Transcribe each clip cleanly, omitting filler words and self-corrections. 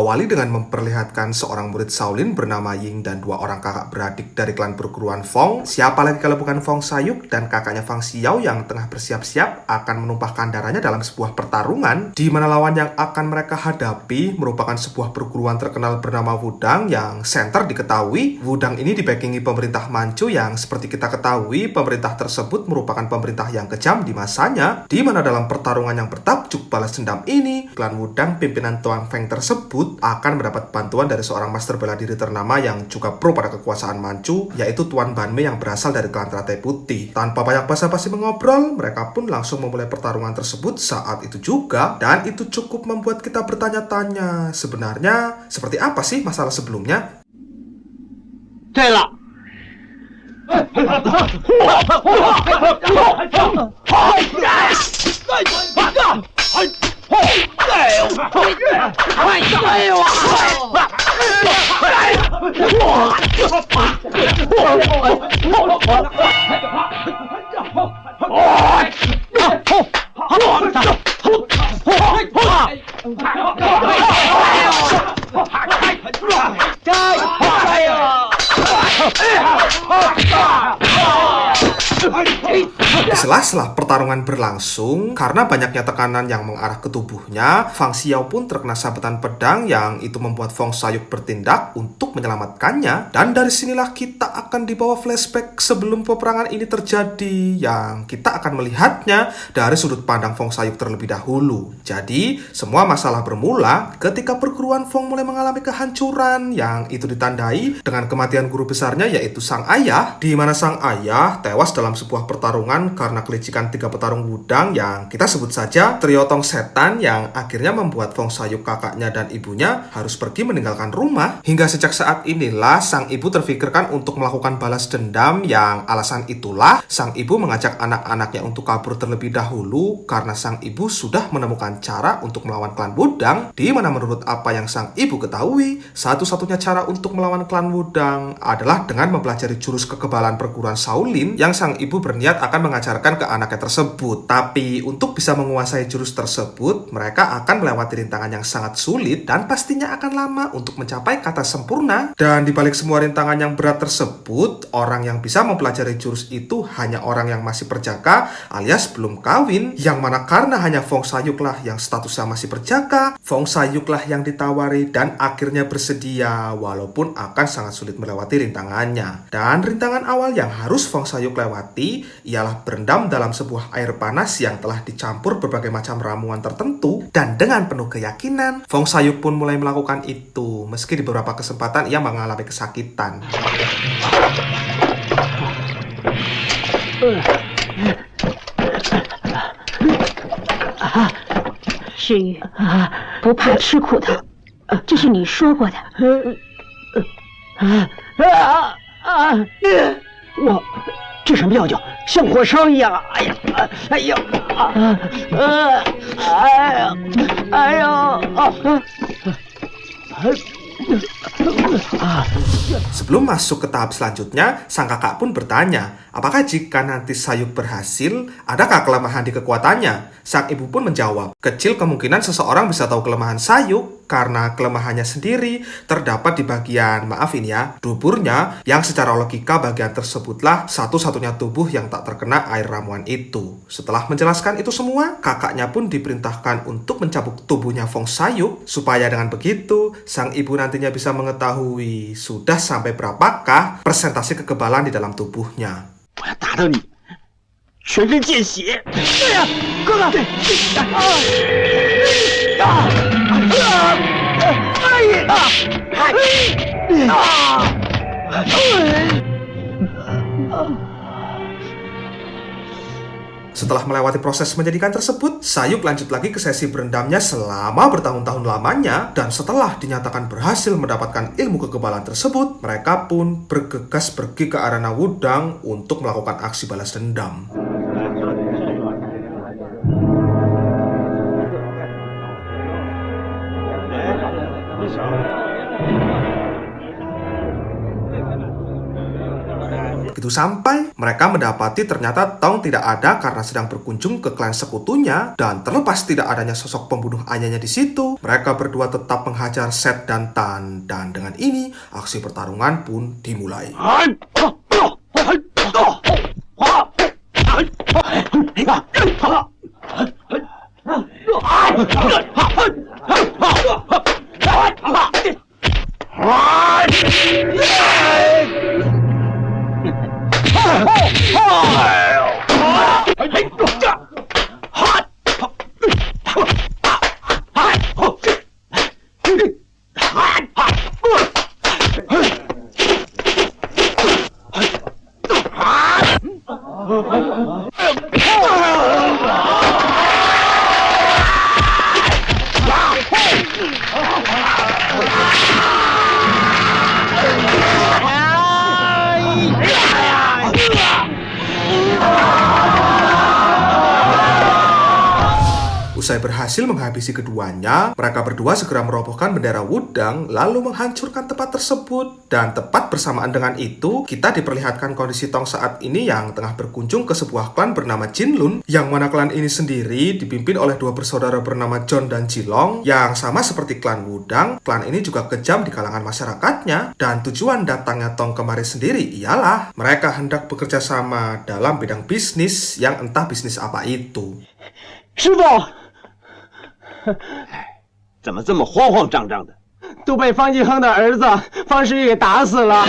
diawali dengan memperlihatkan seorang murid Shaolin bernama Ying dan dua orang kakak beradik dari klan perguruan Fong. Siapa lagi kalau bukan Fong Sayuk dan kakaknya Fang Xiao yang tengah bersiap-siap akan menumpahkan darahnya dalam sebuah pertarungan di mana lawan yang akan mereka hadapi merupakan sebuah perguruan terkenal bernama Wudang yang center diketahui. Wudang ini dibackingi pemerintah Manchu yang seperti kita ketahui pemerintah tersebut merupakan pemerintah yang kejam di masanya, di mana dalam pertarungan yang bertajuk balas dendam ini, klan Wudang pimpinan Tuan Feng tersebut akan mendapat bantuan dari seorang master bela diri ternama yang juga pro pada kekuasaan Manchu, yaitu Tuan Banmei yang berasal dari klan Teratai Putih. Tanpa banyak basa-basi mengobrol, mereka pun langsung memulai pertarungan tersebut saat itu juga, dan itu cukup membuat kita bertanya-tanya, sebenarnya seperti apa sih masalah sebelumnya? 对了。 Setelah pertarungan berlangsung, karena banyaknya tekanan yang mengarah ke tubuhnya, Fang Xiao pun terkena sabetan pedang yang itu membuat Fong Sayuk bertindak untuk menyelamatkannya. Dan dari sinilah kita akan dibawa flashback sebelum peperangan ini terjadi, yang kita akan melihatnya dari sudut pandang Fong Sayuk terlebih dahulu. Jadi, semua masalah bermula ketika perguruan Fong mulai mengalami kehancuran yang itu ditandai dengan kematian guru besarnya yaitu sang ayah, di mana sang ayah tewas dalam sebuah pertarungan karena kelicikan 3 petarung Wudang yang kita sebut saja trio Tong Setan, yang akhirnya membuat Fong Sayuk kakaknya dan ibunya harus pergi meninggalkan rumah. Hingga sejak saat inilah sang ibu terfikirkan untuk melakukan balas dendam, yang alasan itulah sang ibu mengajak anak-anaknya untuk kabur terlebih dahulu karena sang ibu sudah menemukan cara untuk melawan klan Wudang, di mana menurut apa yang sang ibu ketahui, satu-satunya cara untuk melawan klan Wudang adalah dengan mempelajari jurus kekebalan perguruan Shaolin yang sang ibu berniat akan mengajarkan ke anaknya tersebut. Tapi untuk bisa menguasai jurus tersebut, mereka akan melewati rintangan yang sangat sulit dan pastinya akan lama untuk mencapai kata sempurna. Dan dibalik semua rintangan yang berat tersebut, orang yang bisa mempelajari jurus itu hanya orang yang masih perjaka alias belum kawin, yang mana karena hanya Fong Sayuk lah yang statusnya masih perjaka, Fong Sayuk lah yang ditawari dan akhirnya bersedia walaupun akan sangat sulit melewati rintangannya. Dan rintangan awal yang harus Fong Sayuk lewati ialah berendam dalam sebuah air panas yang telah dicampur berbagai macam ramuan tertentu, dan dengan penuh keyakinan Fong Sayuk pun mulai melakukan itu meski di beberapa kesempatan ia mengalami kesakitan. 世玉，不怕吃苦的，这是你说过的。我这什么药酒，像火烧一样啊！哎呀，哎呀，哎呀， Sebelum masuk ke tahap selanjutnya, sang kakak pun bertanya, apakah jika nanti Sayuk berhasil, adakah kelemahan di kekuatannya? Sang ibu pun menjawab, kecil kemungkinan seseorang bisa tahu kelemahan Sayuk, karena kelemahannya sendiri terdapat di bagian, maaf ini ya, duburnya, yang secara logika bagian tersebutlah satu-satunya tubuh yang tak terkena air ramuan itu. Setelah menjelaskan itu semua, kakaknya pun diperintahkan untuk mencabut tubuhnya Fong Sayuk, supaya dengan begitu, sang ibu nantinya bisa mengetahui sudah sampai berapakah persentase kekebalan di dalam tubuhnya. 我要打到你全身见血！哎呀，哥哥！Setelah melewati proses menjadikan tersebut, Sayuk lanjut lagi ke sesi berendamnya selama bertahun-tahun lamanya, dan setelah dinyatakan berhasil mendapatkan ilmu kekebalan tersebut, mereka pun bergegas pergi ke arena Wudang untuk melakukan aksi balas dendam. Begitu sampai, mereka mendapati ternyata Tong tidak ada karena sedang berkunjung ke klan sekutunya, dan terlepas tidak adanya sosok pembunuh ayahnya di situ, mereka berdua tetap menghajar Seth dan Tan, dan dengan ini aksi pertarungan pun dimulai. Usai berhasil menghabisi keduanya, mereka berdua segera merobohkan bendera Wudang lalu menghancurkan tempat tersebut. Dan tepat bersamaan dengan itu, kita diperlihatkan kondisi Tong saat ini yang tengah berkunjung ke sebuah klan bernama Jinlun, yang mana klan ini sendiri dipimpin oleh dua bersaudara bernama John dan Jilong, yang sama seperti klan Wudang. Klan ini juga kejam di kalangan masyarakatnya, dan tujuan datangnya Tong kemari sendiri ialah mereka hendak bekerja sama dalam bidang bisnis yang entah bisnis apa itu. 师傅，怎么这么慌慌张张的？都被方继亨的儿子方世玉给打死了。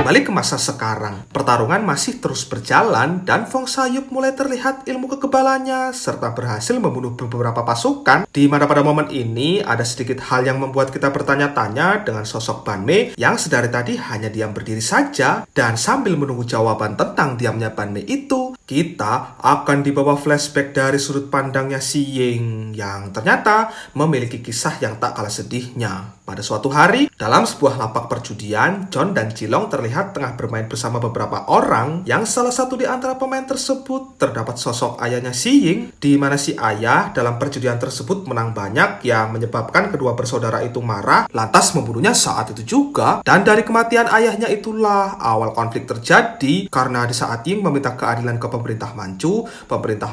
Balik ke masa sekarang, pertarungan masih terus berjalan dan Fong Sayuk mulai terlihat ilmu kekebalannya serta berhasil membunuh beberapa pasukan, di mana pada momen ini ada sedikit hal yang membuat kita bertanya-tanya dengan sosok Ban Mei yang sedari tadi hanya diam berdiri saja. Dan sambil menunggu jawaban tentang diamnya Ban Mei itu, kita akan dibawa flashback dari sudut pandangnya Si Ying yang ternyata memiliki kisah yang tak kalah sedihnya. Pada suatu hari, dalam sebuah lapak perjudian, John dan Jilong terlihat tengah bermain bersama beberapa orang, yang salah satu di antara pemain tersebut terdapat sosok ayahnya Si Ying, di mana si ayah dalam perjudian tersebut menang banyak yang menyebabkan kedua bersaudara itu marah, lantas membunuhnya saat itu juga. Dan dari kematian ayahnya itulah awal konflik terjadi, karena di saat Ying meminta keadilan ke pemerintah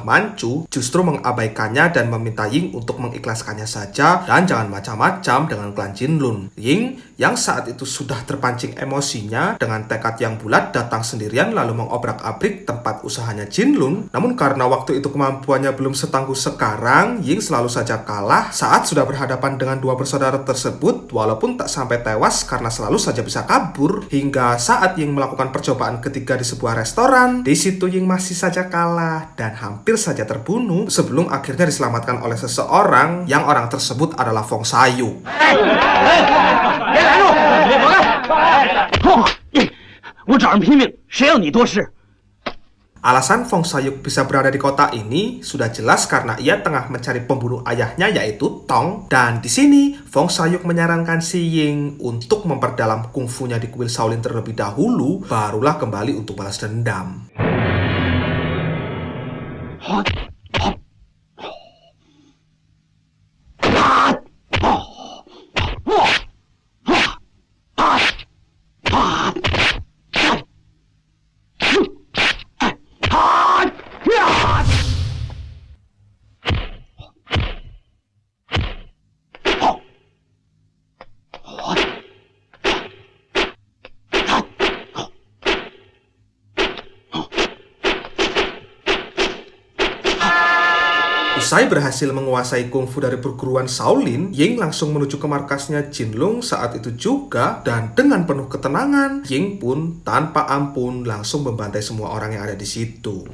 Manchu justru mengabaikannya dan meminta Ying untuk mengikhlaskannya saja dan jangan macam-macam dengan klan Jinlun. Ying yang saat itu sudah terpancing emosinya dengan tekad yang bulat datang sendirian lalu mengobrak-abrik tempat usahanya Jinlun. Namun karena waktu itu kemampuannya belum setangguh sekarang, Ying selalu saja kalah saat sudah berhadapan dengan dua bersaudara tersebut, walaupun tak sampai tewas karena selalu saja bisa kabur. Hingga saat Ying melakukan percobaan ketiga di sebuah restoran, di situ Ying masih saja kalah dan hampir saja terbunuh sebelum akhirnya diselamatkan oleh seseorang yang orang tersebut adalah Fong Sayuk. 别拦住！别走开！我找人拼命，谁要你多事？ Alasan Fong Sayuk bisa berada di kota ini sudah jelas karena ia tengah mencari pembunuh ayahnya yaitu Tong. Dan di sini Fong Sayuk menyarankan Si Ying untuk memperdalam kungfunya di kuil Shaolin terlebih dahulu, barulah kembali untuk balas dendam. Usai berhasil menguasai kungfu dari perguruan Shaolin, Ying langsung menuju ke markasnya Jinlong saat itu juga, dan dengan penuh ketenangan, Ying pun tanpa ampun langsung membantai semua orang yang ada di situ.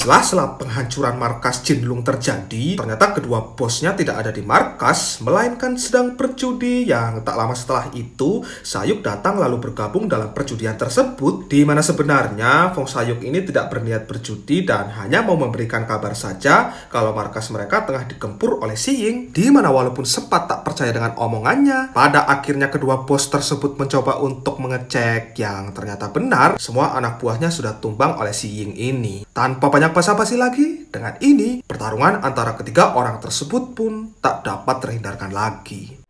di sela-sela penghancuran markas Jinlong terjadi, ternyata kedua bosnya tidak ada di markas, melainkan sedang berjudi. Yang tak lama setelah itu, Sayuk datang lalu bergabung dalam perjudian tersebut, di mana sebenarnya Fong Sayuk ini tidak berniat berjudi dan hanya mau memberikan kabar saja kalau markas mereka tengah digempur oleh Si Ying, di mana walaupun sempat tak percaya dengan omongannya, pada akhirnya kedua bos tersebut mencoba untuk mengecek yang ternyata benar, semua anak buahnya sudah tumbang oleh Si Ying ini. Tanpa banyak basa-basi lagi, dengan ini pertarungan antara ketiga orang tersebut pun tak dapat terhindarkan lagi.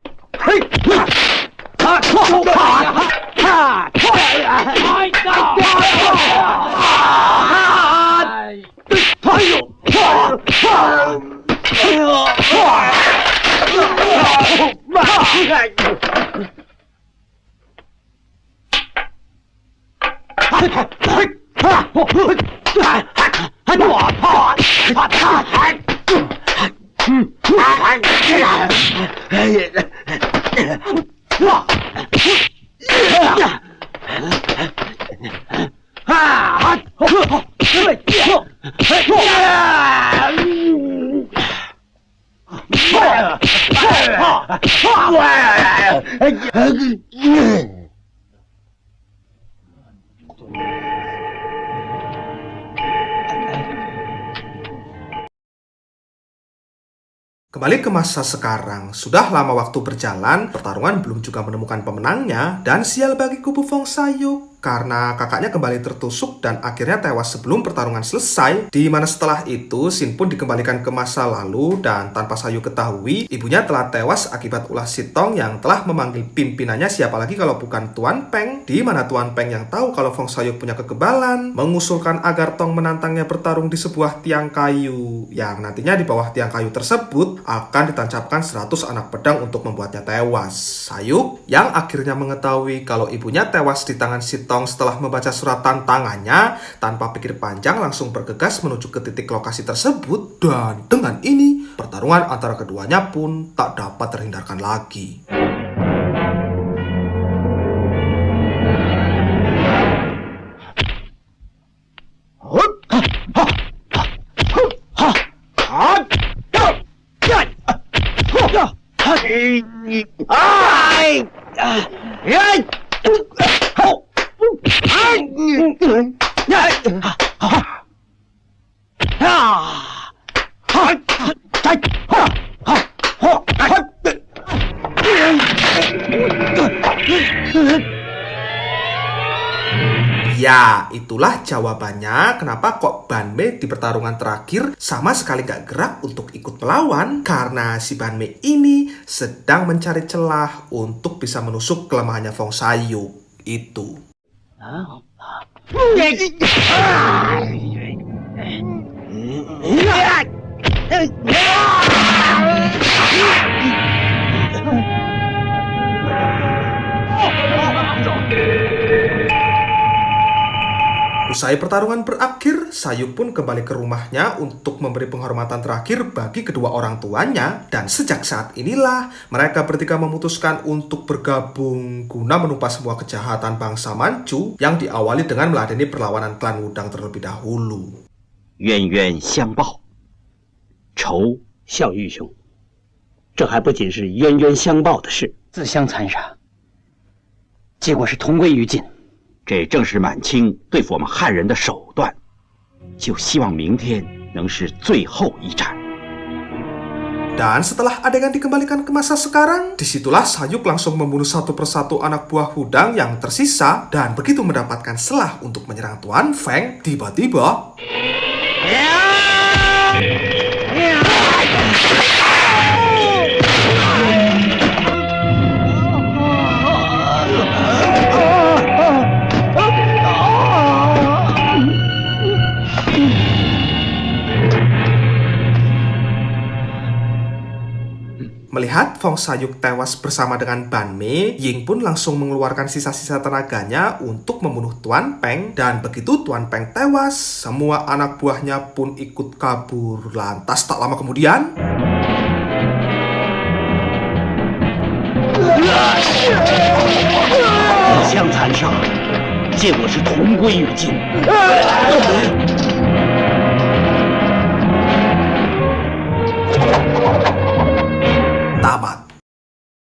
Kembali ke masa sekarang, sudah lama waktu berjalan, pertarungan belum juga menemukan pemenangnya, dan sial bagi kubu Fong Sayuk. Karena kakaknya kembali tertusuk dan akhirnya tewas sebelum pertarungan selesai, di mana setelah itu Shin pun dikembalikan ke masa lalu dan tanpa Sayuk ketahui, ibunya telah tewas akibat ulah si Tong yang telah memanggil pimpinannya siapa lagi kalau bukan Tuan Peng, di mana Tuan Peng yang tahu kalau Fong Sayuk punya kekebalan, mengusulkan agar Tong menantangnya bertarung di sebuah tiang kayu, yang nantinya di bawah tiang kayu tersebut akan ditancapkan 100 anak pedang untuk membuatnya tewas. Sayuk yang akhirnya mengetahui kalau ibunya tewas di tangan si Tong setelah membaca surat tantangannya, tanpa pikir panjang langsung bergegas menuju ke titik lokasi tersebut, dan dengan ini pertarungan antara keduanya pun tak dapat terhindarkan lagi. Ya, itulah jawabannya kenapa kok Banmei di pertarungan terakhir sama sekali gak gerak untuk ikut melawan. Karena si Banmei ini sedang mencari celah untuk bisa menusuk kelemahannya Fong Sayuk itu. Usai pertarungan berakhir, Sayuk pun kembali ke rumahnya untuk memberi penghormatan terakhir bagi kedua orang tuanya. Dan sejak saat inilah, mereka bertiga memutuskan untuk bergabung guna menumpas semua kejahatan bangsa Manchu yang diawali dengan meladeni perlawanan klan Wudang terlebih dahulu. 冤冤相报，仇笑玉兄，这还不仅是冤冤相报的事，自相残杀，结果是同归于尽。 这正是满清对付我们汉人的手段，就希望明天能是最后一战。 Dan setelah adegan dikembalikan ke masa sekarang, disitulah Sayuk langsung membunuh satu persatu anak buah Wudang yang tersisa, dan begitu mendapatkan celah untuk menyerang Tuan Feng, tiba-tiba melihat Fong Sayuk tewas bersama dengan Banmei, Ying pun langsung mengeluarkan sisa-sisa tenaganya untuk membunuh Tuan Peng. Dan begitu Tuan Peng tewas, semua anak buahnya pun ikut kabur. Lantas tak lama kemudian,自相残杀，结果是同归于尽。